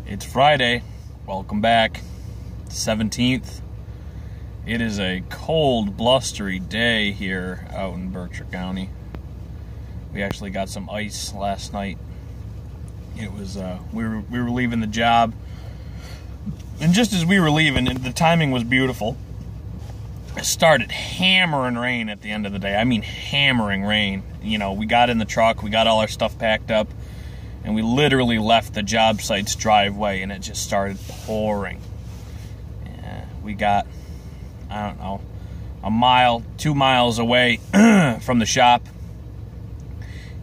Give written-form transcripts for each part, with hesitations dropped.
It's Friday. Welcome back. 17th. It is a cold, blustery day here out in Berkshire County. We actually got some ice last night. It was we were leaving the job, and just as we were leaving, the timing was beautiful. It started hammering rain at the end of the day. I mean, hammering rain. You know, we got in the truck, we got all our stuff packed up, and we literally left the job site's driveway, and it just started pouring. We got, I don't know, a mile, 2 miles away from the shop,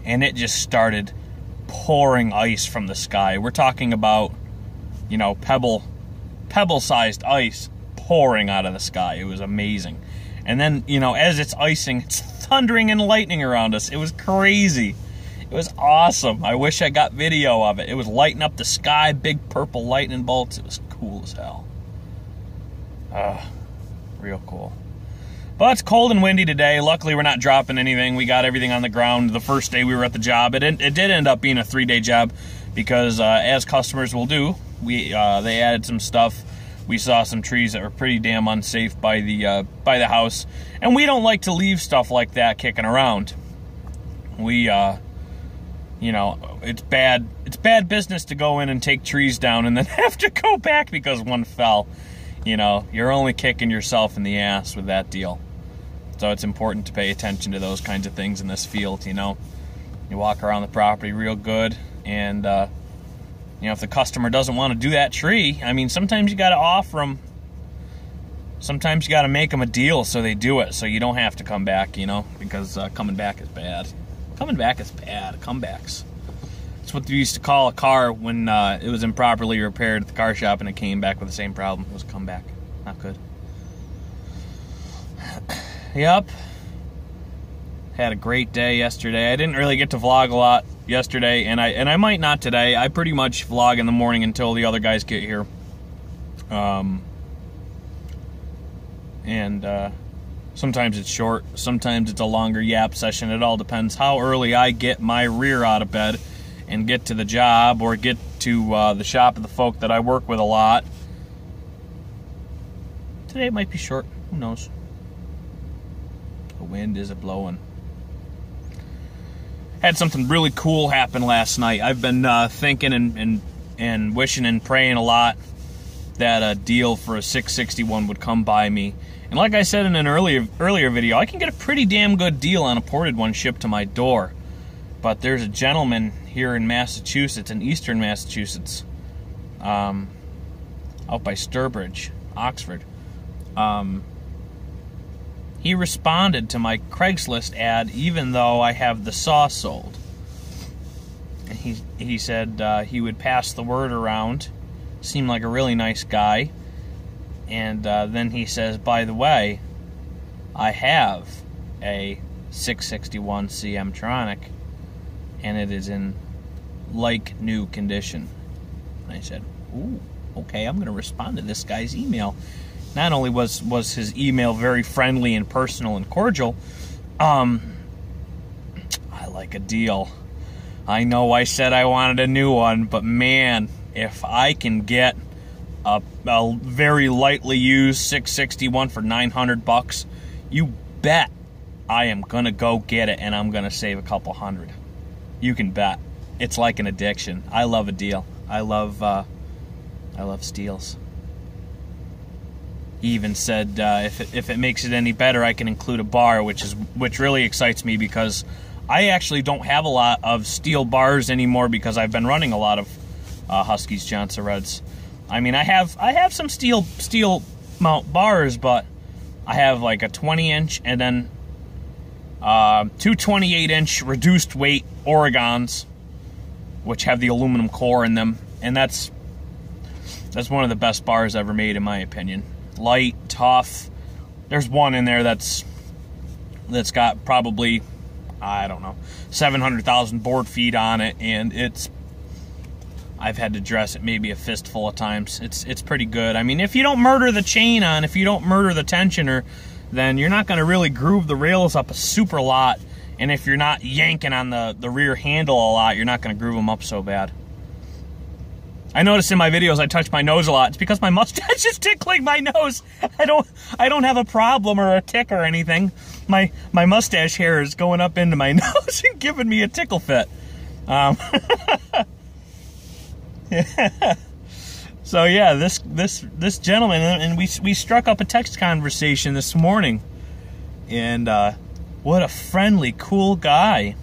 and it just started pouring ice from the sky. We're talking about, you know, pebble-sized ice pouring out of the sky. It was amazing. And then, you know, as it's icing, it's thundering and lightning around us. It was crazy. It was awesome. I wish I got video of it. It was lighting up the sky, big purple lightning bolts. It was cool as hell. Real cool. But it's cold and windy today. Luckily, we're not dropping anything. We got everything on the ground the first day we were at the job. It did end up being a 3-day job because, as customers will do, they added some stuff. We saw some trees that were pretty damn unsafe by the house, and we don't like to leave stuff like that kicking around. We, you know, it's bad business to go in and take trees down and then have to go back because one fell. You know, you're only kicking yourself in the ass with that deal. So it's important to pay attention to those kinds of things in this field, you know. You walk around the property real good, and, you know, if the customer doesn't want to do that tree, I mean, sometimes you got to offer them. Sometimes you got to make them a deal so they do it, so you don't have to come back, you know, because coming back is bad. Coming back is bad. Comebacks. It's what we used to call a car when it was improperly repaired at the car shop and it came back with the same problem. It was a comeback. Not good. Yep. Had a great day yesterday. I didn't really get to vlog a lot yesterday, and I might not today. I pretty much vlog in the morning until the other guys get here. Sometimes it's short, sometimes it's a longer yap session. It all depends how early I get my rear out of bed and get to the job or get to the shop of the folk that I work with a lot. Today it might be short. Who knows? The wind is a-blowing. Had something really cool happen last night. I've been thinking and wishing and praying a lot that a deal for a 661 would come by me. And like I said in an earlier video, I can get a pretty damn good deal on a ported one shipped to my door. But there's a gentleman here in Massachusetts, in eastern Massachusetts, out by Sturbridge, Oxford. He responded to my Craigslist ad even though I have the saw sold. He said he would pass the word around. Seemed like a really nice guy. And then he says, by the way, I have a 661 CM-Tronic, and it is in like new condition. And I said, ooh, okay, I'm going to respond to this guy's email. Not only was his email very friendly and personal and cordial, I like a deal. I know I said I wanted a new one, but man, if I can get a very lightly used 661 for $900, you bet I am gonna go get it, and I'm gonna save a couple hundred. You can bet. It's like an addiction. I love a deal. I love steals. He even said if it makes it any better, I can include a bar, which really excites me because I actually don't have a lot of steel bars anymore because I've been running a lot of Huskies Johnson Reds. I mean, I have some steel mount bars, but I have like a 20-inch and then two 28-inch reduced weight Oregons, which have the aluminum core in them, and that's one of the best bars ever made in my opinion. Light, tough. There's one in there that's got probably, I don't know, 700,000 board feet on it, and I've had to dress it maybe a fistful of times. It's pretty good. I mean, if you don't murder the chain on, if you don't murder the tensioner, then you're not going to really groove the rails up a super lot. And if you're not yanking on the rear handle a lot, you're not going to groove them up so bad. I notice in my videos I touch my nose a lot. It's because my mustache is tickling my nose. I don't have a problem or a tick or anything. My mustache hair is going up into my nose and giving me a tickle fit. So yeah, this gentleman, and we struck up a text conversation this morning, and what a friendly, cool guy.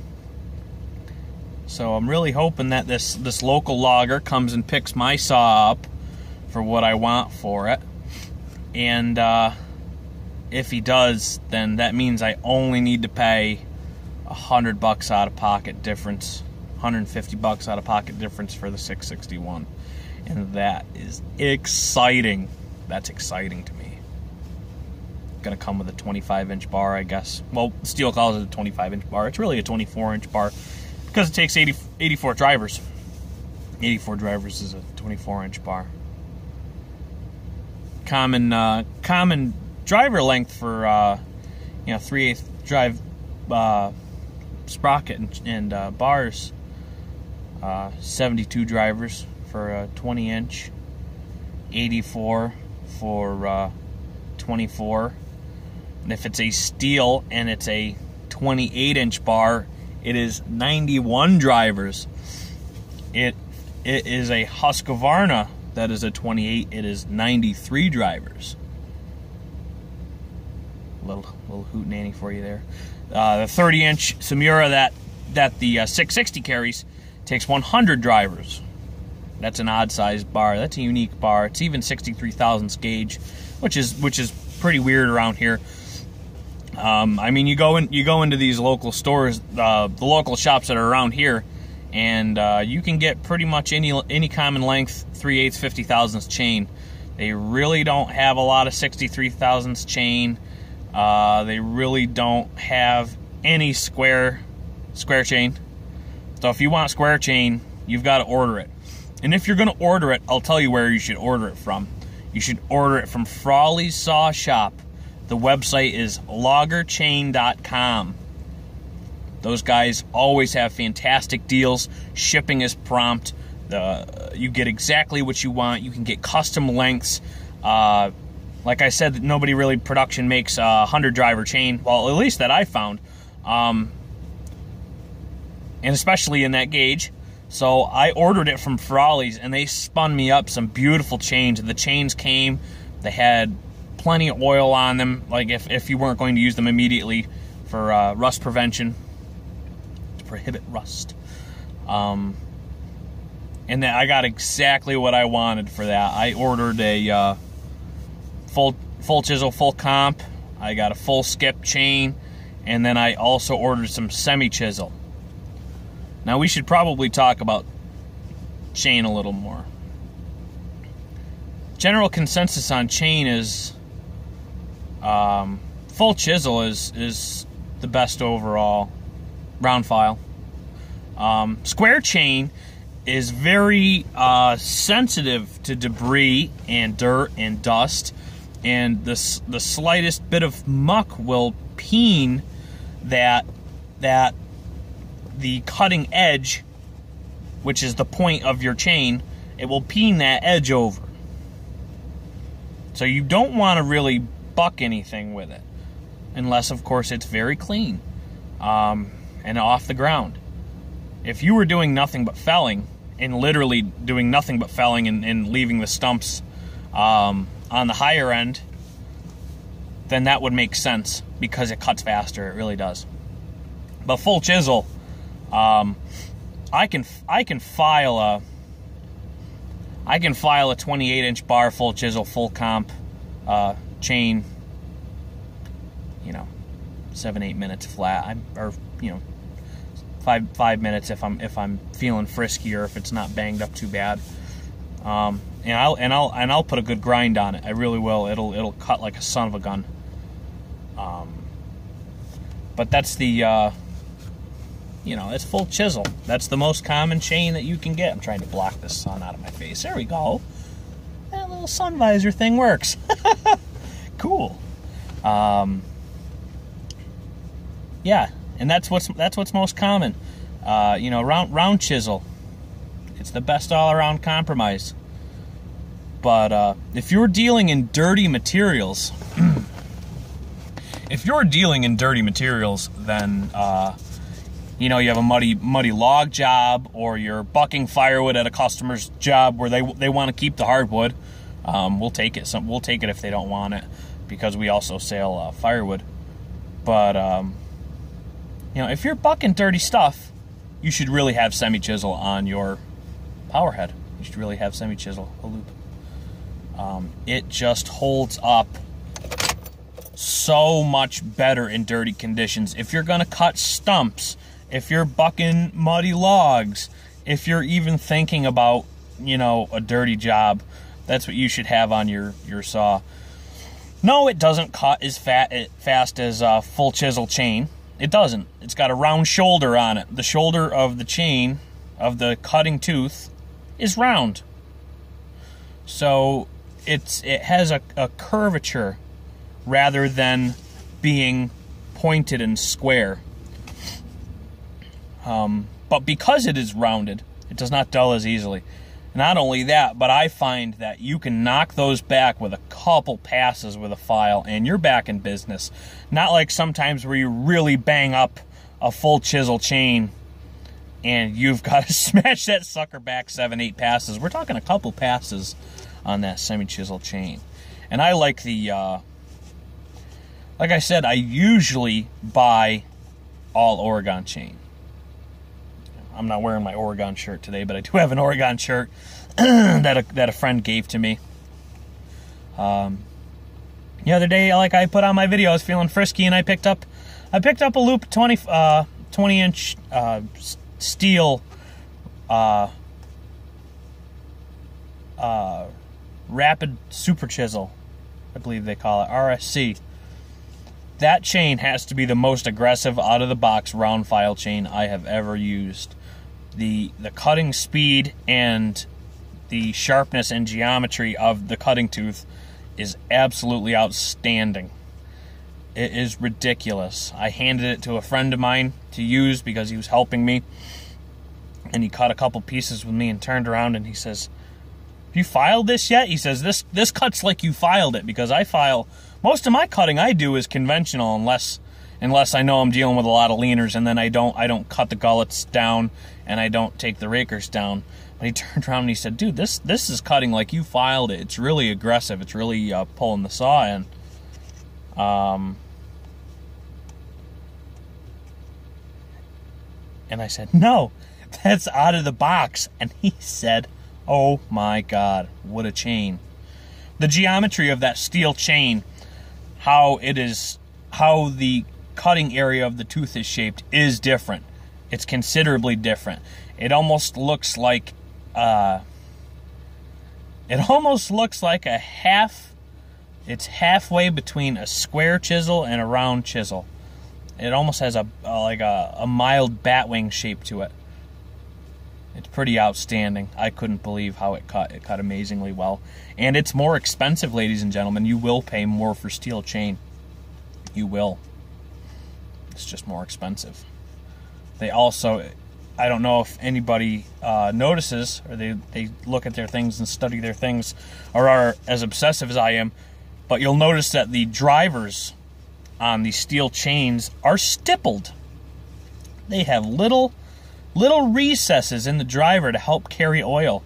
So I'm really hoping that this local logger comes and picks my saw up for what I want for it. And if he does, then that means I only need to pay $100 out of pocket difference, $150 out of pocket difference for the 661. And that is exciting. That's exciting to me. Gonna come with a 25-inch bar, I guess. Well, Steel calls it a 25-inch bar. It's really a 24-inch bar, because it takes 84 drivers. 84 drivers is a 24-inch bar. Common driver length for 3/8 drive sprocket and bars. 72 drivers for a 20-inch. 84 for 24. And if it's a steel and it's a 28-inch bar, it is 91 drivers. It is a Husqvarna that is a 28. It is 93 drivers. Little hootenanny for you there. The 30-inch Samura that the 660 carries takes 100 drivers. That's an odd-sized bar. That's a unique bar. It's even 63 thousandths gauge, which is pretty weird around here. I mean, you go into these local stores, the local shops that are around here, and you can get pretty much any common length 3/8 50 thousandths chain. They really don't have a lot of 63 thousandths chain. They really don't have any square chain. So if you want square chain, you've got to order it. And if you're going to order it, I'll tell you where you should order it from. You should order it from Frawley's Saw Shop. The website is loggerchain.com. Those guys always have fantastic deals. Shipping is prompt. You get exactly what you want. You can get custom lengths. Like I said, nobody really production makes a 100 driver chain. Well, at least that I found. And especially in that gauge. So I ordered it from Frawley's, and they spun me up some beautiful chains. The chains came. They had plenty of oil on them, like if you weren't going to use them immediately for rust prevention, to prohibit rust. And then I got exactly what I wanted for that. I ordered a full chisel, full comp. I got a full skip chain, and then I also ordered some semi-chisel. Now we should probably talk about chain a little more. General consensus on chain is full chisel is the best overall. Round file. Square chain is very sensitive to debris and dirt and dust, and the slightest bit of muck will peen that the cutting edge, which is the point of your chain, it will peen that edge over. So you don't want to really buck anything with it, unless of course it's very clean and off the ground. If you were doing nothing but felling, and literally doing nothing but felling and leaving the stumps on the higher end, then that would make sense, because it cuts faster. It really does. But full chisel, I can file a 28-inch bar, full chisel, full comp chain, 7-8 minutes flat, or 5 minutes if I'm feeling frisky, or if it's not banged up too bad. And I'll put a good grind on it. I really will. It'll cut like a son of a gun. But that's the it's full chisel. That's the most common chain that you can get. I'm trying to block the sun out of my face. There we go. That little sun visor thing works. Cool. Yeah, and that's what's most common. Round chisel It's the best all-around compromise. But if you're dealing in dirty materials, then you know, you have a muddy log job, or you're bucking firewood at a customer's job where they want to keep the hardwood. We'll take it. We'll take it if they don't want it, because we also sell firewood. But you know, if you're bucking dirty stuff, you should really have semi-chisel on your power head. You should really have semi-chisel, a loop. It just holds up so much better in dirty conditions. If you're gonna cut stumps, if you're bucking muddy logs, if you're even thinking about, you know, a dirty job, that's what you should have on your saw. No, it doesn't cut as fast as a full chisel chain. It doesn't. It's got a round shoulder on it. The shoulder of the chain, of the cutting tooth, is round. So it has a curvature rather than being pointed and square. But because it is rounded, it does not dull as easily. Not only that, but I find that you can knock those back with a couple passes with a file and you're back in business. Not like sometimes where you really bang up a full chisel chain and you've got to smash that sucker back 7-8 passes. We're talking a couple passes on that semi-chisel chain. And I like the, like I said, I usually buy all Oregon chain. I'm not wearing my Oregon shirt today, but I do have an Oregon shirt that a friend gave to me. The other day, like I put on my video, I was feeling frisky, and I picked up a loop 20-inch steel rapid super chisel, I believe they call it, RSC. That chain has to be the most aggressive out of the box round file chain I have ever used. The cutting speed and the sharpness and geometry of the cutting tooth is absolutely outstanding. It is ridiculous. I handed it to a friend of mine to use because he was helping me, and he cut a couple pieces with me and turned around and he says, "Have you filed this yet?" He says, this cuts like you filed it, because I file, most of my cutting I do is conventional unless I know I'm dealing with a lot of leaners, and then I don't cut the gullets down and I don't take the rakers down. But he turned around and he said, "Dude, this is cutting like you filed it. It's really aggressive. It's really pulling the saw in." And I said, "No, that's out of the box." And he said, "Oh my God, what a chain." The geometry of that steel chain, how the cutting area of the tooth is shaped is different. It's considerably different. It almost looks like it's halfway between a square chisel and a round chisel. It almost has a mild batwing shape to it. It's pretty outstanding. I couldn't believe how it cut. It cut amazingly well. And it's more expensive, ladies and gentlemen. You will pay more for steel chain. You will. It's just more expensive. They also, I don't know if anybody notices, or they look at their things and study their things, or are as obsessive as I am, but you'll notice that the drivers on these steel chains are stippled. They have little recesses in the driver to help carry oil.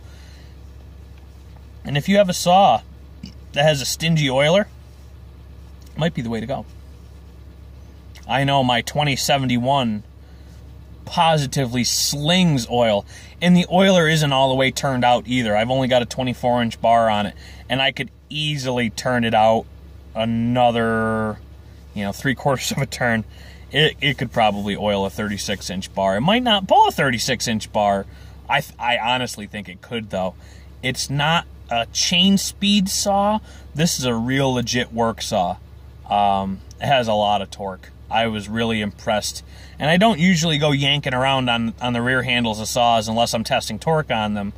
And if you have a saw that has a stingy oiler, it might be the way to go. I know my 2071 positively slings oil, and the oiler isn't all the way turned out either. I've only got a 24-inch bar on it, and I could easily turn it out another, 3/4 of a turn. It could probably oil a 36-inch bar. It might not pull a 36-inch bar. I honestly think it could, though. It's not a chain speed saw. This is a real legit work saw. It has a lot of torque. I was really impressed. And I don't usually go yanking around on the rear handles of saws unless I'm testing torque on them.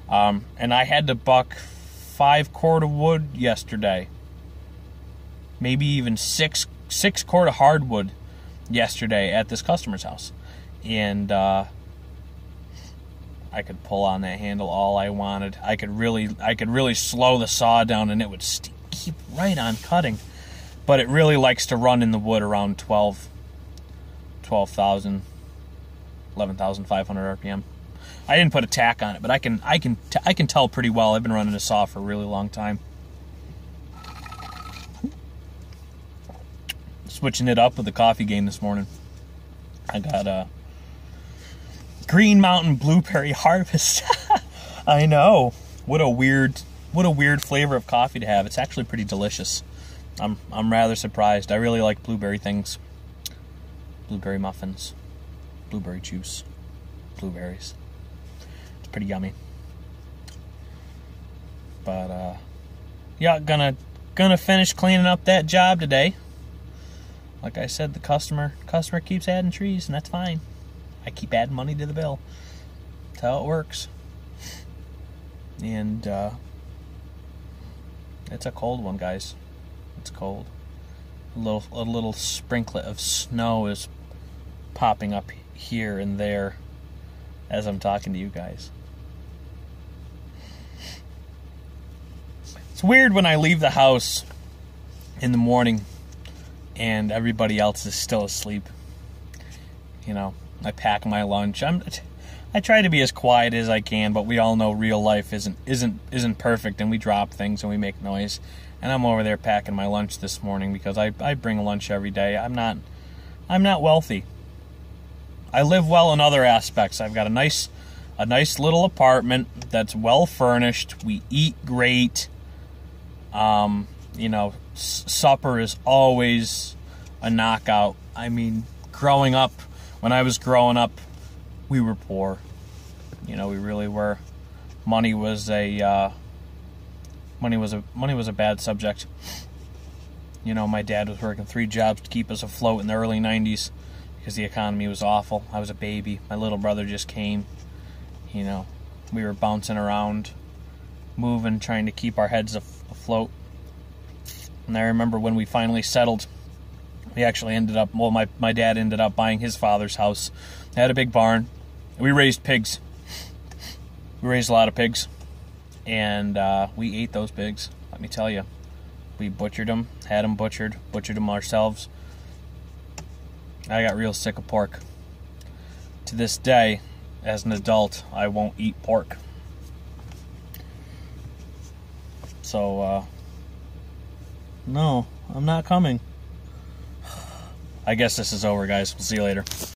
And I had to buck 5 cord of wood yesterday. Maybe even 6 cord of hardwood yesterday at this customer's house. And I could pull on that handle all I wanted. I could really slow the saw down, and it would keep right on cutting. But it really likes to run in the wood around 12,000, 11,500 RPM. I didn't put a tack on it, but I can tell pretty well. I've been running a saw for a really long time. Switching it up with the coffee game this morning. I got a Green Mountain Blueberry Harvest. I know. What a weird flavor of coffee to have. It's actually pretty delicious. I'm rather surprised. I really like blueberry things. Blueberry muffins, blueberry juice, blueberries. It's pretty yummy. But yeah, gonna finish cleaning up that job today. Like I said, the customer keeps adding trees, and that's fine. I keep adding money to the bill. That's how it works. And it's a cold one, guys. It's cold. A little sprinklet of snow is popping up here and there as I'm talking to you guys. It's weird when I leave the house in the morning and everybody else is still asleep. You know, I pack my lunch. I try to be as quiet as I can, but we all know real life isn't perfect, and we drop things and we make noise. And I'm over there packing my lunch this morning because I bring lunch every day. I'm not wealthy. I live well in other aspects. I've got a nice little apartment that's well furnished. We eat great. You know, supper is always a knockout. I mean, when I was growing up, we were poor. You know, we really were. Money was a bad subject. You know, my dad was working 3 jobs to keep us afloat in the early 90s because the economy was awful. I was a baby. My little brother just came. You know, we were bouncing around, moving, trying to keep our heads afloat. And I remember when we finally settled, we actually ended up, well, my dad ended up buying his father's house. They had a big barn. We raised pigs. We raised a lot of pigs. And we ate those pigs, let me tell you. We butchered them, had them butchered them ourselves. I got real sick of pork. To this day, as an adult, I won't eat pork. So, no, I'm not coming. I guess this is over, guys. We'll see you later.